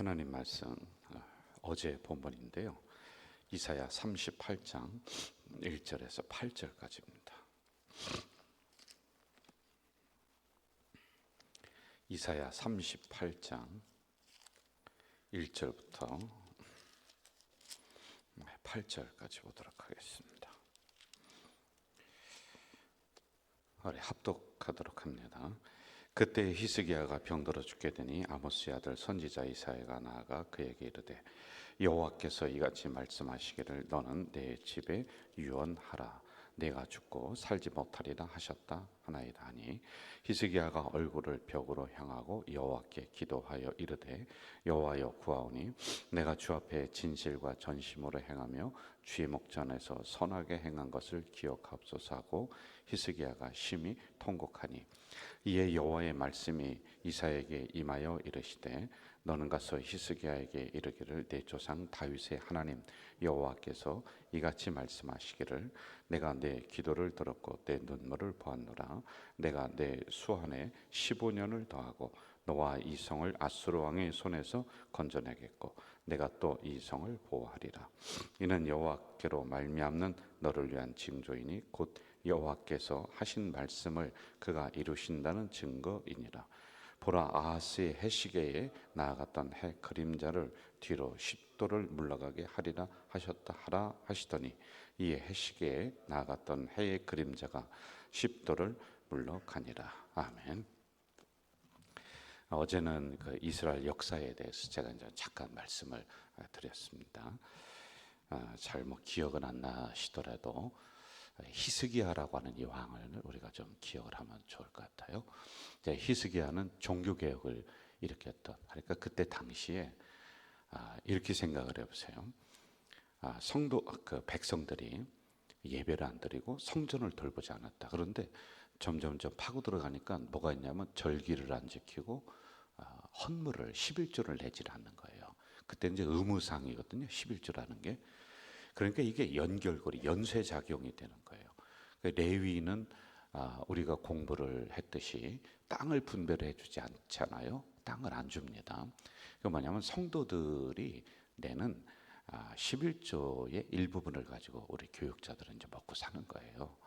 하나님 말씀 어제 본문인데요. 이사야 38장 1절에서 8절까지입니다. 이사야 38장 1절부터 8절까지 보도록 하겠습니다. 우리 합독하도록 합니다. 그때 히스기야가 병들어 죽게 되니 아모스의 아들 선지자 이사야가 나아가 그에게 이르되 여호와께서 이같이 말씀하시기를 너는 내 집에 유언하라. 내가 죽고 살지 못하리라 하셨다 하나이다 하니 히스기야가 얼굴을 벽으로 향하고 여호와께 기도하여 이르되 여호와여 구하오니 내가 주 앞에 진실과 전심으로 행하며 주의 목전에서 선하게 행한 것을 기억하옵소서 하고 히스기야가 심히 통곡하니 이에 여호와의 말씀이 이사야에게 임하여 이르시되 너는 가서 히스기야에게 이르기를 내 조상 다윗의 하나님 여호와께서 이같이 말씀하시기를 내가 내 기도를 들었고 내 눈물을 보았노라. 내가 내 수한에 15년을 더하고 너와 이 성을 아수르 왕의 손에서 건져내겠고 내가 또 이 성을 보호하리라. 이는 여호와께로 말미암는 너를 위한 징조이니 곧 여호와께서 하신 말씀을 그가 이루신다는 증거이니라. 보라, 아하스의 해시계에 나아갔던 해 그림자를 뒤로 10도를 물러가게 하리라 하셨다 하라 하시더니 이에 해시계에 나아갔던 해의 그림자가 10도를 물러가니라. 아멘. 어제는 그 이스라엘 역사에 대해서 제가 이제 잠깐 말씀을 드렸습니다. 잘 기억은 안 나시더라도 히스기야라고 하는 이 왕을 우리가 좀 기억을 하면 좋을 것 같아요. 히스기야는 종교개혁을 일으켰던, 그러니까 그때 당시에 이렇게 생각을 해보세요. 성도 그 백성들이 예배를 안 드리고 성전을 돌보지 않았다. 그런데 점점 파고 들어가니까 뭐가 있냐면 절기를 안 지키고 헌물을 11조를 내질 않는 거예요. 그때 이제 의무사항이거든요. 11조라는 게. 그러니까 이게 연결고리, 연쇄작용이 되는 거예요. 레위는 우리가 공부를 했듯이 땅을 분배를 해주지 않잖아요. 땅을 안 줍니다. 그 뭐냐면 성도들이 내는 11조의 일부분을 가지고 우리 교육자들은 이제 먹고 사는 거예요.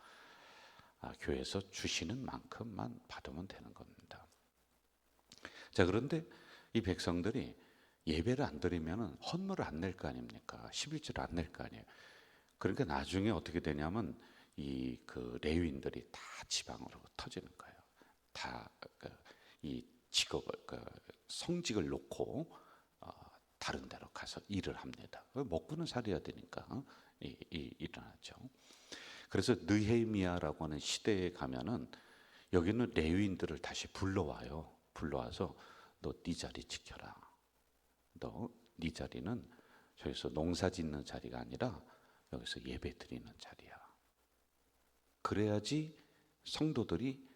교회에서 주시는 만큼만 받으면 되는 겁니다. 자, 그런데 이 백성들이 예배를 안 드리면 헌물을 안 낼 거 아닙니까? 11조를 안 낼 거 아니에요. 그러니까 나중에 어떻게 되냐면 이 그 레위인들이 다 지방으로 터지는 거예요. 다 이 직업을 성직을 놓고 다른 데로 가서 일을 합니다. 먹고는 살아야 되니까 일어나죠. 그래서 느헤미야라고 하는 시대에 가면은 여기는 레위인들을 다시 불러와요. 불러와서 너 네 자리 지켜라. 너 네 자리는 저기서 농사 짓는 자리가 아니라 여기서 예배 드리는 자리야. 그래야지 성도들이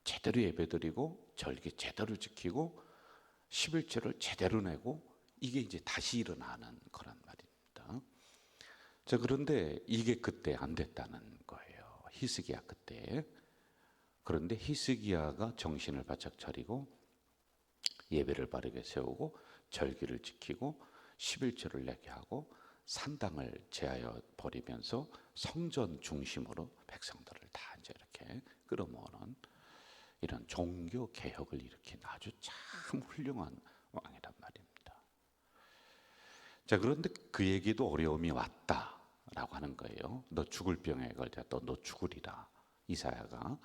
제대로 예배 드리고 절기 제대로 지키고 11조를 제대로 내고 이게 이제 다시 일어나는 거란 말입니다. 자, 그런데 이게 그때 안 됐다는 거예요. 히스기야 그때. 그런데 히스기야가 정신을 바짝 차리고 예배를 바르게 세우고 절기를 지키고 11조를 내게 하고 산당을 제하여 버리면서 성전 중심으로 백성들을 다 이제 이렇게 끌어모으는 이런 종교 개혁을 일으킨 아주 참 훌륭한 왕이란 말입니다. 자, 그런데 그에게도 어려움이 왔다라고 하는 거예요. 너 죽을 병에 걸렸다. 너 죽으리라. 이사야가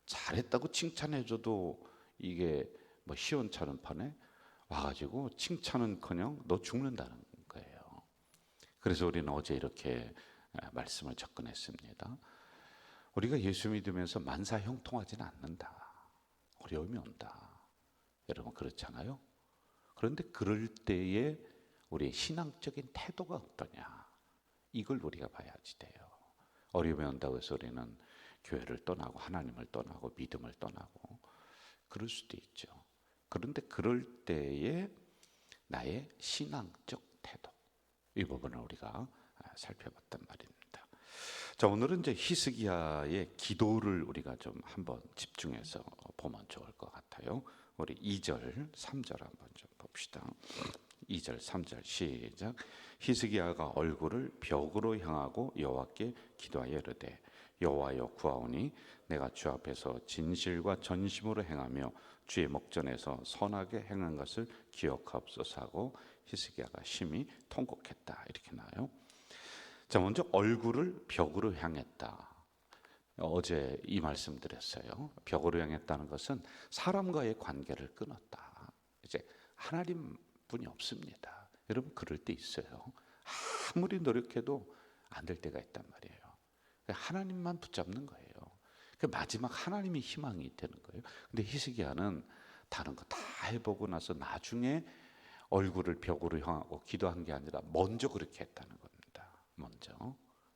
잘했다고 칭찬해줘도 이게 뭐 시원찮은 판에 와가지고 칭찬은커녕 너 죽는다는 거예요. 그래서 우리는 어제 이렇게 말씀을 접근했습니다. 우리가 예수 믿으면서 만사형통하지는 않는다. 어려움이 온다. 여러분 그렇잖아요. 그런데 그럴 때에 우리의 신앙적인 태도가 어떠냐, 이걸 우리가 봐야지 돼요. 어려움이 온다고 해서 우리는 교회를 떠나고 하나님을 떠나고 믿음을 떠나고 그럴 수도 있죠. 그런데 그럴 때에 나의 신앙적 태도, 이 부분을 우리가 살펴봤단 말입니다. 자, 오늘은 이제 히스기야의 기도를 우리가 좀 한번 집중해서 보면 좋을 것 같아요. 우리 2절, 3절 한번 좀 봅시다. 2절 3절 시작. 히스기야가 얼굴을 벽으로 향하고 여호와께 기도하여 이르되 여호와여 구하오니 내가 주 앞에서 진실과 전심으로 행하며 주의 목전에서 선하게 행한 것을 기억하옵소서 하고 히스기야가 심히 통곡했다. 이렇게 나와요. 자, 먼저 얼굴을 벽으로 향했다. 어제 이 말씀 드렸어요. 벽으로 향했다는 것은 사람과의 관계를 끊었다. 이제 하나님뿐이 없습니다. 여러분 그럴 때 있어요. 아무리 노력해도 안 될 때가 있단 말이에요. 하나님만 붙잡는 거예요. 마지막 하나님이 희망이 되는 거예요. 근데 히스기야는 다른 거 다 해보고 나서 나중에 얼굴을 벽으로 향하고 기도한 게 아니라 먼저 그렇게 했다는 겁니다. 먼저.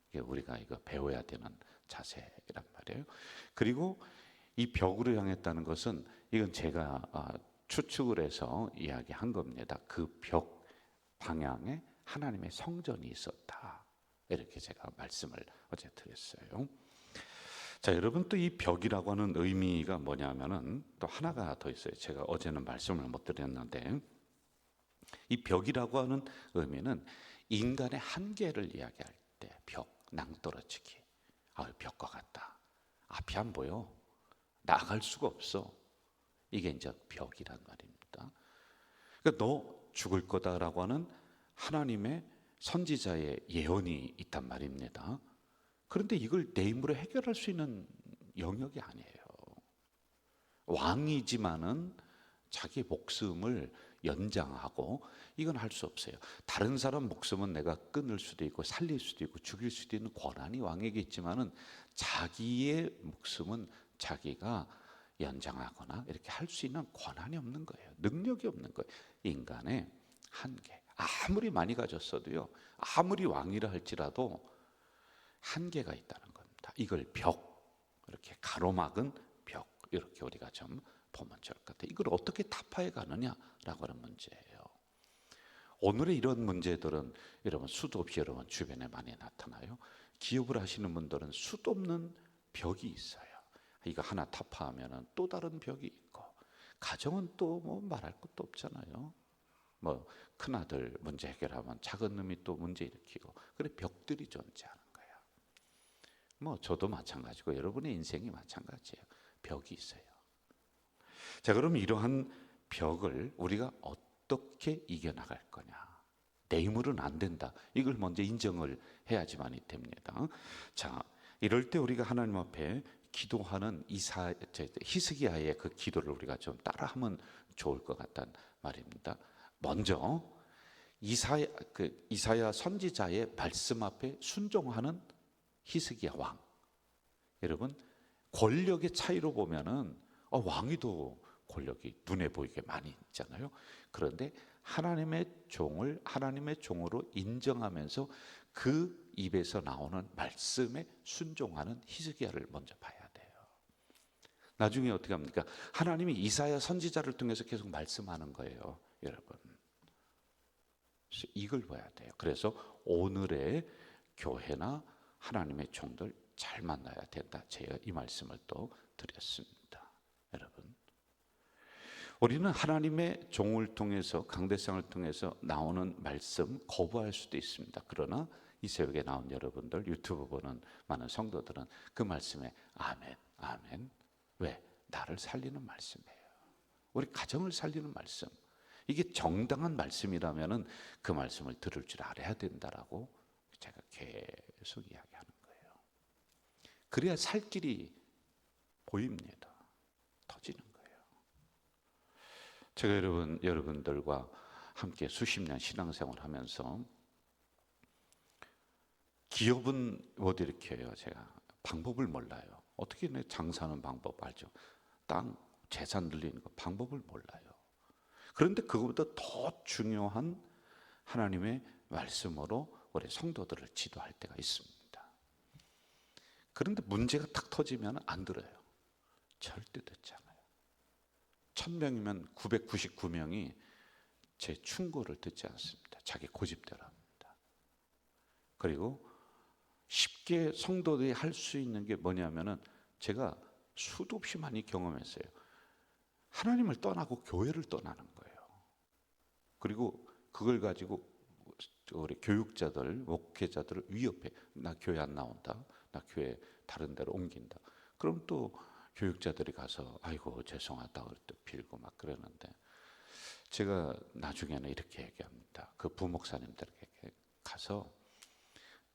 이게 우리가 이거 배워야 되는 자세란 말이에요. 그리고 이 벽으로 향했다는 것은 이건 제가 추측을 해서 이야기한 겁니다. 그 벽 방향에 하나님의 성전이 있었다. 이렇게 제가 말씀을 어제 드렸어요. 자, 여러분 또 이 벽이라고 하는 의미가 뭐냐면은 또 하나가 더 있어요. 제가 어제는 말씀을 못 드렸는데 이 벽이라고 하는 의미는 인간의 한계를 이야기할 때 벽, 낭떠러지기. 벽과 같다. 앞이 안 보여. 나갈 수가 없어. 이게 이제 벽이란 말입니다. 그러니까 너 죽을 거다라고 하는 하나님의 선지자의 예언이 있단 말입니다. 그런데 이걸 내 힘으로 해결할 수 있는 영역이 아니에요. 왕이지만은 자기 목숨을 연장하고 이건 할 수 없어요. 다른 사람 목숨은 내가 끊을 수도 있고 살릴 수도 있고 죽일 수도 있는 권한이 왕에게 있지만은 자기의 목숨은 자기가 연장하거나 이렇게 할 수 있는 권한이 없는 거예요. 능력이 없는 거예요. 인간의 한계. 아무리 많이 가졌어도요. 아무리 왕이라 할지라도 한계가 있다는 겁니다. 이걸 벽, 이렇게 가로막은 벽, 이렇게 우리가 좀 보면 좋을 것 같아요. 이걸 어떻게 타파해 가느냐라고 하는 문제예요. 오늘의 이런 문제들은 여러분 수도 없이 여러분 주변에 많이 나타나요. 기업을 하시는 분들은 수도 없는 벽이 있어요. 이거 하나 타파하면은 또 다른 벽이 있고, 가정은 또 뭐 말할 것도 없잖아요. 뭐 큰아들 문제 해결하면 작은 놈이 또 문제 일으키고, 그래 벽들이 존재하는 거예요. 뭐 저도 마찬가지고 여러분의 인생이 마찬가지예요. 벽이 있어요. 자, 그럼 이러한 벽을 우리가 어떻게 이겨나갈 거냐? 내 힘으로는 안 된다. 이걸 먼저 인정을 해야지만이 됩니다. 자, 이럴 때 우리가 하나님 앞에 기도하는 히스기야의 그 기도를 우리가 좀 따라하면 좋을 것 같단 말입니다. 먼저 이사야 선지자의 말씀 앞에 순종하는 히스기야 왕. 여러분 권력의 차이로 보면은 왕이 더 권력이 눈에 보이게 많이 있잖아요. 그런데 하나님의 종을 하나님의 종으로 인정하면서 그 입에서 나오는 말씀에 순종하는 히스기야를 먼저 봐야 돼요. 나중에 어떻게 합니까? 하나님이 이사야 선지자를 통해서 계속 말씀하는 거예요, 여러분. 이걸 봐야 돼요. 그래서 오늘의 교회나 하나님의 종들 잘 만나야 된다. 제가 이 말씀을 또 드렸습니다. 여러분, 우리는 하나님의 종을 통해서 강대상을 통해서 나오는 말씀 거부할 수도 있습니다. 그러나 이 새벽에 나온 여러분들, 유튜브 보는 많은 성도들은 그 말씀에 아멘, 아멘. 왜? 나를 살리는 말씀이에요. 우리 가정을 살리는 말씀. 이게 정당한 말씀이라면은 그 말씀을 들을 줄 알아야 된다라고 제가 계속 이야기하는 거예요. 그래야 살 길이 보입니다. 터지는 거예요. 제가 여러분들과 함께 수십 년 신앙생활 하면서 기업은 못 일으켜요. 제가 방법을 몰라요. 어떻게 장사하는 방법 알죠? 땅, 재산 늘리는 거 방법을 몰라요. 그런데 그것보다 더 중요한 하나님의 말씀으로 우리 성도들을 지도할 때가 있습니다. 그런데 문제가 탁 터지면 안 들어요. 절대 듣지 않아요. 1000명이면 999명이 제 충고를 듣지 않습니다. 자기 고집대로 합니다. 그리고 쉽게 성도들이 할 수 있는 게 뭐냐면은 제가 수도 없이 많이 경험했어요. 하나님을 떠나고 교회를 떠나는 거예요. 그리고 그걸 가지고 우리 교육자들, 목회자들을 위협해. 나 교회 안 나온다. 나 교회 다른 데로 옮긴다. 그럼 또 교육자들이 가서 아이고 죄송하다 또 빌고 막 그러는데, 제가 나중에는 이렇게 얘기합니다. 그 부목사님들에게 가서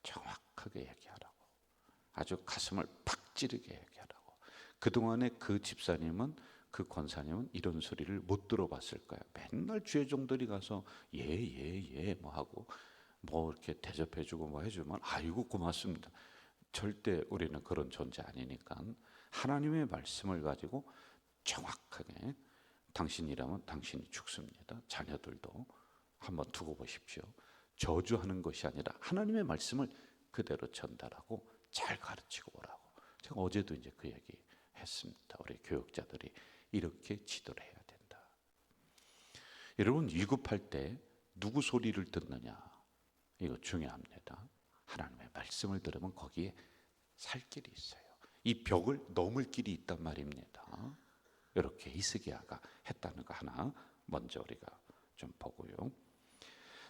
정확하게 얘기하라고. 아주 가슴을 팍 찌르게 얘기하라고. 그동안에 그 집사님은, 그 권사님은 이런 소리를 못 들어봤을 거야. 맨날 주의종들이 가서 예 뭐 하고 뭐 이렇게 대접해주고 뭐 해주면 아이고 고맙습니다. 절대 우리는 그런 존재 아니니까 하나님의 말씀을 가지고 정확하게, 당신이라면 당신이 죽습니다. 자녀들도 한번 두고 보십시오. 저주하는 것이 아니라 하나님의 말씀을 그대로 전달하고 잘 가르치고 오라고. 제가 어제도 이제 그 얘기 했습니다. 우리 교육자들이 이렇게 지도를 해야 된다. 여러분, 위급할 때 누구 소리를 듣느냐, 이거 중요합니다. 하나님의 말씀을 들으면 거기에 살 길이 있어요. 이 벽을 넘을 길이 있단 말입니다. 이렇게 히스기야가 했다는 거 하나 먼저 우리가 좀 보고요.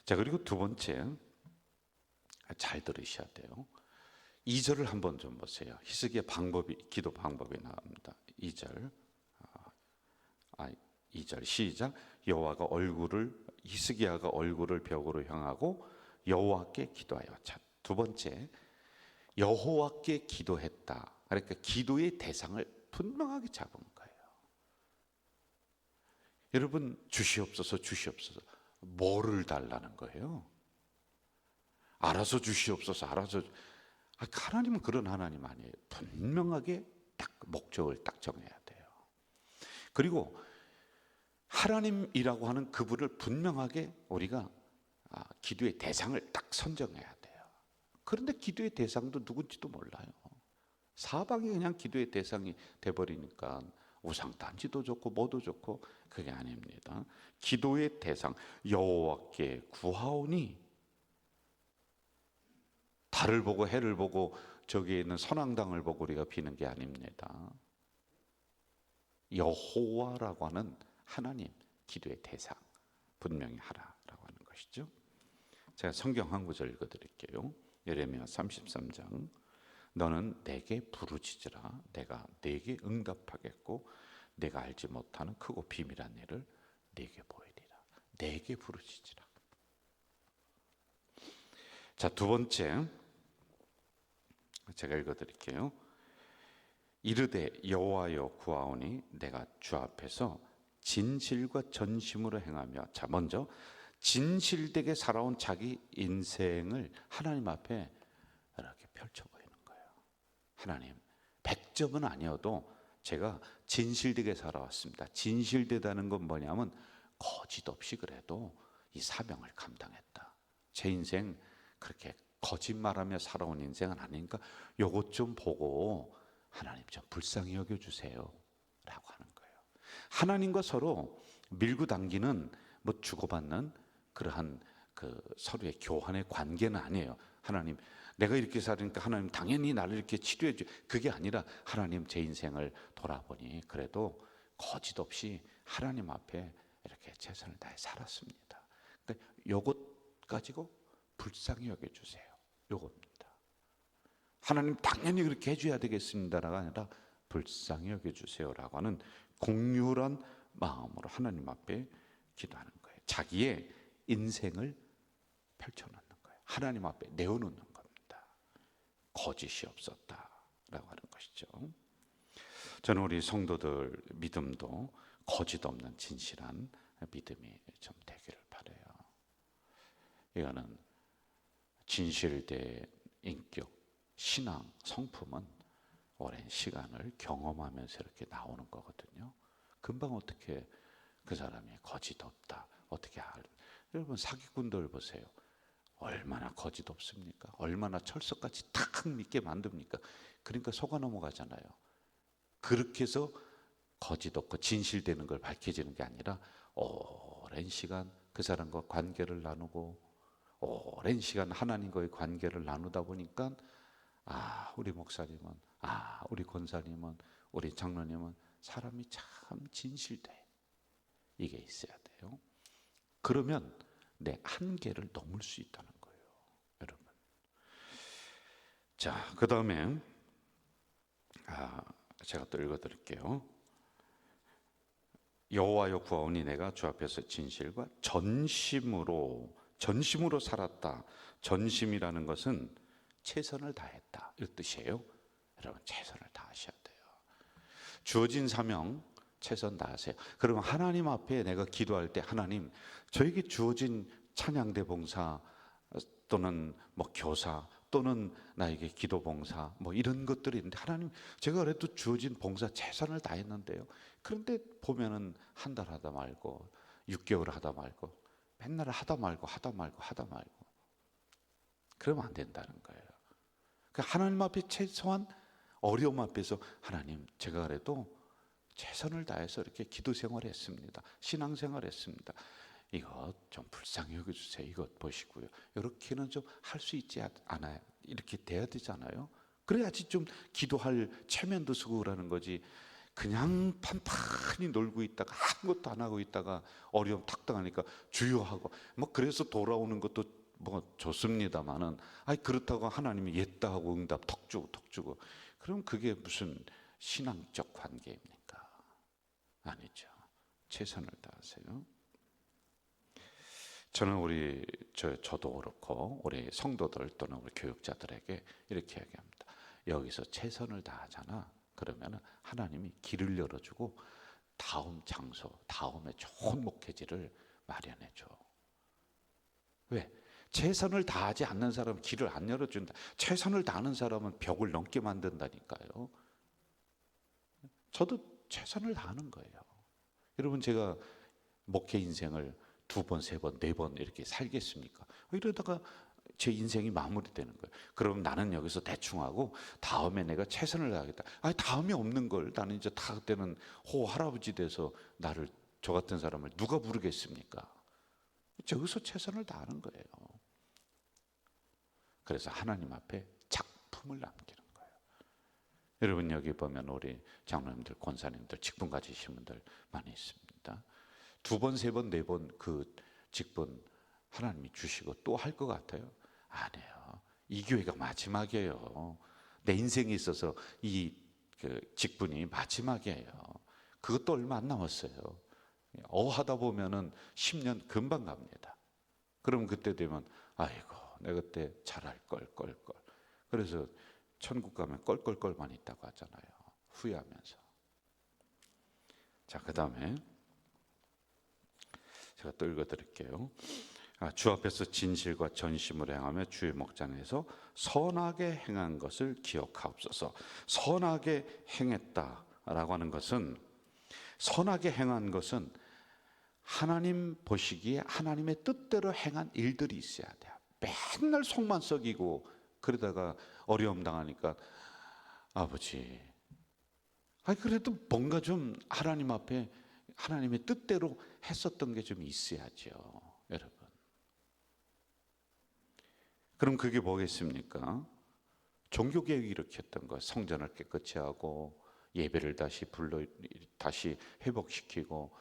자, 그리고 두 번째, 잘 들으셔야 돼요. 2절을 한번 좀 보세요. 히스기야 기도 방법이 나옵니다. 2절 2절 시작. 히스기야가 얼굴을 벽으로 향하고 여호와께 기도하여. 자, 두 번째, 여호와께 기도했다. 그러니까 기도의 대상을 분명하게 잡은 거예요. 여러분, 주시옵소서 뭐를 달라는 거예요? 알아서 주시옵소서, 알아서. 하나님은 그런 하나님 아니에요. 분명하게 딱 목적을 딱 정해야 돼요. 그리고 하나님이라고 하는 그분을 분명하게 우리가 기도의 대상을 딱 선정해야 돼요. 그런데 기도의 대상도 누군지도 몰라요. 사방이 그냥 기도의 대상이 돼버리니까 우상단지도 좋고 뭐도 좋고, 그게 아닙니다. 기도의 대상, 여호와께 구하오니, 달을 보고 해를 보고 저기에 있는 선왕당을 보고 우리가 비는 게 아닙니다. 여호와라고 하는 하나님, 기도의 대상 분명히 하라라고 하는 것이죠. 제가 성경 한 구절 읽어드릴게요. 예레미야 33장. 너는 내게 부르짖으라. 내가 네게 응답하겠고 내가 알지 못하는 크고 비밀한 일을 네게 보이리라. 내게 부르짖으라. 자, 두 번째, 제가 읽어드릴게요. 이르되 여호와여 구하오니 내가 주 앞에서 진실과 전심으로 행하며. 자, 먼저 진실되게 살아온 자기 인생을 하나님 앞에 이렇게 펼쳐보이는 거예요. 하나님, 100점은 아니어도 제가 진실되게 살아왔습니다. 진실되다는 건 뭐냐면 거짓 없이 그래도 이 사명을 감당했다. 제 인생 그렇게 거짓말하며 살아온 인생은 아니니까 요것 좀 보고 하나님 좀 불쌍히 여겨주세요 라고 하는 거예요. 하나님과 서로 밀고 당기는 뭐 주고받는 그러한 그 서로의 교환의 관계는 아니에요. 하나님, 내가 이렇게 살으니까 하나님 당연히 나를 이렇게 치료해 줘. 그게 아니라 하나님, 제 인생을 돌아보니 그래도 거짓 없이 하나님 앞에 이렇게 최선을 다해 살았습니다. 근데 요것 가지고 불쌍히 여겨주세요. 요겁니다. 하나님 당연히 그렇게 해줘야 되겠습니다라가 아니라 불쌍히 여겨주세요라고 하는 공유한 마음으로 하나님 앞에 기도하는 거예요. 자기의 인생을 펼쳐놓는 거예요. 하나님 앞에 내어놓는 겁니다. 거짓이 없었다라고 하는 것이죠. 저는 우리 성도들 믿음도 거짓 없는 진실한 믿음이 좀 되기를 바라요. 이거는 진실된 인격, 신앙, 성품은 오랜 시간을 경험하면서 이렇게 나오는 거거든요. 금방 어떻게 그 사람이 거짓 없다, 어떻게 여러분, 사기꾼들 보세요. 얼마나 거짓 없습니까? 얼마나 철석같이 탁 믿게 만듭니까? 그러니까 속아 넘어가잖아요. 그렇게 해서 거짓 없고 진실되는 걸 밝혀지는 게 아니라 오랜 시간 그 사람과 관계를 나누고 오랜 시간 하나님과의 관계를 나누다 보니까 우리 목사님은, 우리 권사님은, 우리 장로님은 사람이 참 진실돼. 이게 있어야 돼요. 그러면 내 한계를 넘을 수 있다는 거예요, 여러분. 자, 그 다음에 제가 또 읽어드릴게요. 여호와여 구하오니 내가 주 앞에서 진실과 전심으로 살았다. 전심이라는 것은 최선을 다했다, 이 뜻이에요. 여러분, 최선을 다하셔야 돼요. 주어진 사명 최선 다하세요. 그러면 하나님 앞에 내가 기도할 때, 하나님, 저에게 주어진 찬양대 봉사 또는 뭐 교사 또는 나에게 기도 봉사 뭐 이런 것들이 있는데, 하나님, 제가 그래도 주어진 봉사 최선을 다했는데요. 그런데 보면은 한 달 하다 말고 6개월 하다 말고 맨날 하다 말고 그러면 안 된다는 거예요. 그러니까 하나님 앞에 최소한 어려움 앞에서, 하나님, 제가 그래도 최선을 다해서 이렇게 기도 생활했습니다. 신앙 생활했습니다. 이것 좀 불쌍히 여겨주세요. 이것 보시고요. 이렇게는 좀 할 수 있지 않아요? 이렇게 돼야 되잖아요. 그래야지 좀 기도할 체면도 쓰고 그러는 거지. 그냥 판판히 놀고 있다가 아무것도 안 하고 있다가 어려움 탁 당하니까 주여하고 뭐 그래서 돌아오는 것도 뭐 좋습니다만은, 그렇다고 하나님이 옛다 하고 응답 턱 주고 그럼 그게 무슨 신앙적 관계입니까? 아니죠. 최선을 다하세요. 저는 저도 그렇고 우리 성도들 또는 우리 교육자들에게 이렇게 얘기합니다. 여기서 최선을 다하잖아. 그러면 하나님이 길을 열어주고 다음 장소, 다음에 좋은 목회지를 마련해줘. 왜? 최선을 다하지 않는 사람은 길을 안 열어준다. 최선을 다하는 사람은 벽을 넘게 만든다니까요. 저도 최선을 다하는 거예요. 여러분, 제가 목회 인생을 2번, 3번, 4번 이렇게 살겠습니까? 이러다가 제 인생이 마무리되는 거예요. 그럼 나는 여기서 대충 하고 다음에 내가 최선을 다하겠다. 다음이 없는 걸 나는 이제 다 그때는 할아버지 돼서 나를, 저 같은 사람을 누가 부르겠습니까? 저기서 최선을 다하는 거예요. 그래서 하나님 앞에 작품을 남기는 거예요. 여러분, 여기 보면 우리 장로님들, 권사님들, 직분 가지신 분들 많이 있습니다. 2번, 3번, 4번 그 직분 하나님이 주시고 또 할 것 같아요? 아니에요. 이 교회가 마지막이에요. 내 인생에 있어서 그 직분이 마지막이에요. 그것도 얼마 안 남았어요. 하다 보면은 10년 금방 갑니다. 그럼 그때 되면 아이고, 내가 그때 잘할 걸. 그래서 천국 가면 껄껄껄만 있다고 하잖아요. 후회하면서. 자, 그 다음에 제가 또 읽어드릴게요. 주 앞에서 진실과 전심으로 행하며 주의 목전에서 선하게 행한 것을 기억하옵소서. 선하게 행했다라고 하는 것은, 선하게 행한 것은 하나님 보시기에 하나님의 뜻대로 행한 일들이 있어야 돼요. 맨날 속만 썩이고 그러다가 어려움 당하니까, 아버지, 그래도 뭔가 좀 하나님 앞에 하나님의 뜻대로 했었던 게 좀 있어야죠, 여러분. 그럼 그게 뭐겠습니까? 종교개혁이 이렇게 했던 거, 성전을 깨끗이 하고 예배를 다시 회복시키고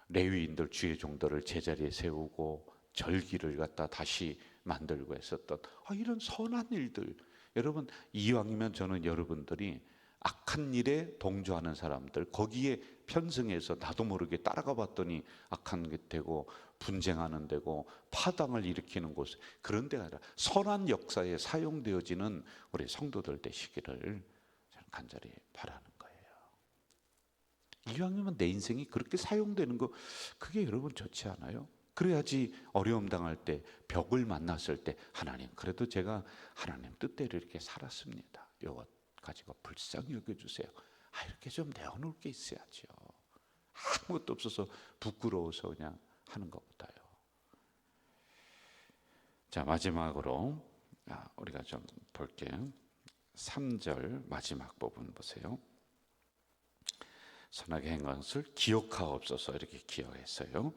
레위인들, 주의 종들을 제자리에 세우고 절기를 갖다 다시 만들고 했었던 이런 선한 일들. 여러분, 이왕이면 저는 여러분들이 악한 일에 동조하는 사람들, 거기에 편승해서 나도 모르게 따라가 봤더니 악한 게 되고 분쟁하는 데고 파당을 일으키는 곳, 그런 데가 아니라 선한 역사에 사용되어지는 우리 성도들 되시기를 저는 간절히 바라는 거예요. 이왕이면 내 인생이 그렇게 사용되는 거, 그게 여러분 좋지 않아요? 그래야지 어려움 당할 때, 벽을 만났을 때, 하나님, 그래도 제가 하나님 뜻대로 이렇게 살았습니다. 이것 가지고 불쌍히 여겨주세요. 이렇게 좀 내어놓을 게 있어야죠. 아무것도 없어서 부끄러워서 그냥 하는 것보다요. 자, 마지막으로 우리가 좀 볼게요. 3절 마지막 부분 보세요. 선하게 행한 것을 기억하옵소서, 이렇게 기억했어요.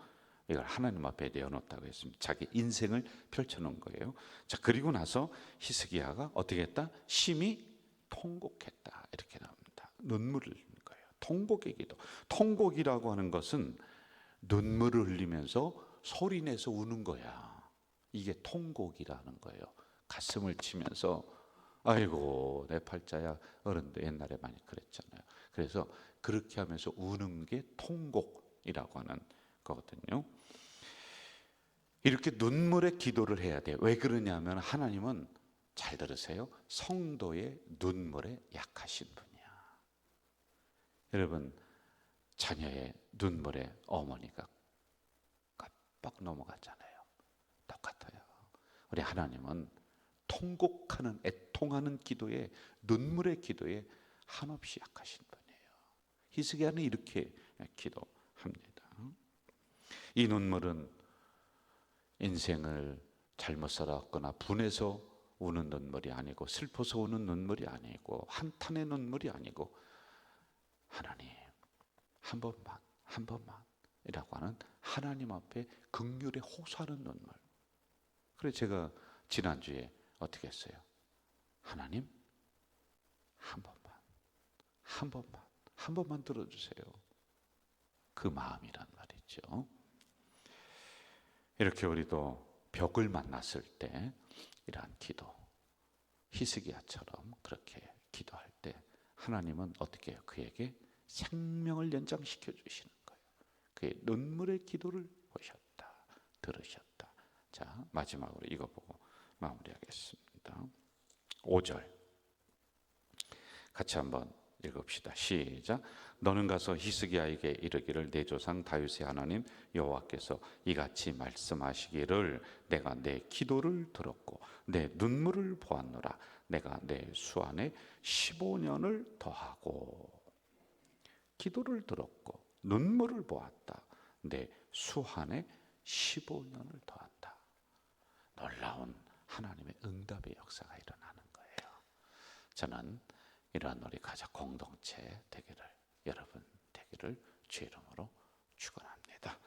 이걸 하나님 앞에 내어놓았다고 했습니다. 자기 인생을 펼쳐놓은 거예요. 자, 그리고 나서 히스기야가 어떻게 했다? 심히 통곡했다, 이렇게 나옵니다. 눈물을 흘린 거예요. 통곡의 기도. 통곡이라고 하는 것은 눈물을 흘리면서 소리내서 우는 거야. 이게 통곡이라는 거예요. 가슴을 치면서 아이고 내 팔자야. 어른도 옛날에 많이 그랬잖아요. 그래서 그렇게 하면서 우는 게 통곡이라고 하는 거거든요. 이렇게 눈물의 기도를 해야 돼요. 왜 그러냐면 하나님은, 잘 들으세요, 성도의 눈물에 약하신 분이야. 여러분, 자녀의 눈물에 어머니가 깜빡 넘어가잖아요. 똑같아요. 우리 하나님은 통곡하는, 애통하는 기도에, 눈물의 기도에 한없이 약하신 분이에요. 히스기야는 이렇게 기도합니다. 이 눈물은 인생을 잘못 살았거나 분해서 우는 눈물이 아니고, 슬퍼서 우는 눈물이 아니고, 한탄의 눈물이 아니고, 하나님 한 번만 이라고 하는 하나님 앞에 긍휼에 호소하는 눈물. 그래서 제가 지난주에 어떻게 했어요? 하나님 한 번만 들어주세요. 그 마음이란 말이죠. 이렇게 우리도 벽을 만났을 때 이러한 기도, 히스기야처럼 그렇게 기도할 때 하나님은 어떻게 해요? 그에게 생명을 연장시켜 주시는 거예요. 그의 눈물의 기도를 보셨다, 들으셨다. 자, 마지막으로 이거 보고 마무리하겠습니다. 5절 같이 한번 읽읍시다. 시작. 너는 가서 히스기야에게 이르기를 내 조상 다윗의 하나님 여호와께서 이같이 말씀하시기를 내가 내 기도를 들었고 내 눈물을 보았노라. 내가 내 수 안에 15년을 더하고. 기도를 들었고 눈물을 보았다. 내 수 안에 15년을 더한다. 놀라운 하나님의 응답의 역사가 일어나는 거예요. 저는 이러한 우리 가족 공동체 되기를, 여러분 되기를 주의 이름으로 축원합니다.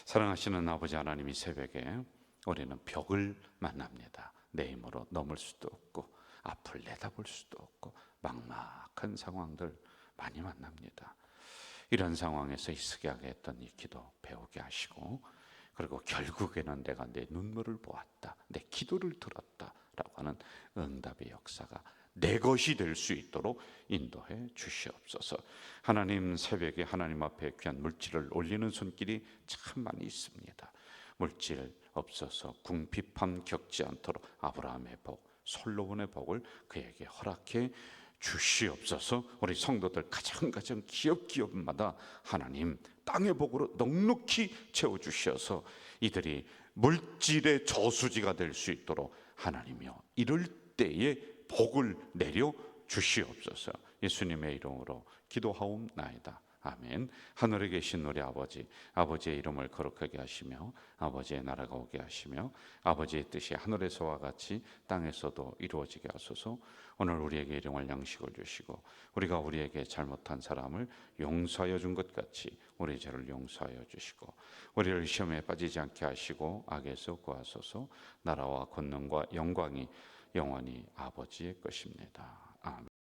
사랑하시는 아버지 하나님, 이 새벽에 우리는 벽을 만납니다. 내 힘으로 넘을 수도 없고 앞을 내다볼 수도 없고 막막한 상황들 많이 만납니다. 이런 상황에서 히스기야가 했던 이 기도 배우게 하시고, 그리고 결국에는 내가 내 눈물을 보았다, 내 기도를 들었다 라고 하는 응답의 역사가 내 것이 될 수 있도록 인도해 주시옵소서. 하나님, 새벽에 하나님 앞에 귀한 물질을 올리는 손길이 참 많이 있습니다. 물질 없어서 궁핍함 겪지 않도록 아브라함의 복, 솔로몬의 복을 그에게 허락해 주시옵소서. 우리 성도들 가정 기업마다 하나님 땅의 복으로 넉넉히 채워주셔서 이들이 물질의 저수지가 될 수 있도록 하나님이여 이럴 때에 복을 내려 주시옵소서. 예수님의 이름으로 기도하옵나이다. 아멘. 하늘에 계신 우리 아버지, 아버지의 이름을 거룩하게 하시며 아버지의 나라가 오게 하시며 아버지의 뜻이 하늘에서와 같이 땅에서도 이루어지게 하소서. 오늘 우리에게 일용할 양식을 주시고 우리가 우리에게 잘못한 사람을 용서하여 준 것 같이 우리 죄를 용서하여 주시고 우리를 시험에 빠지지 않게 하시고 악에서 구하소서. 나라와 권능과 영광이 영원히 아버지의 것입니다. 아멘.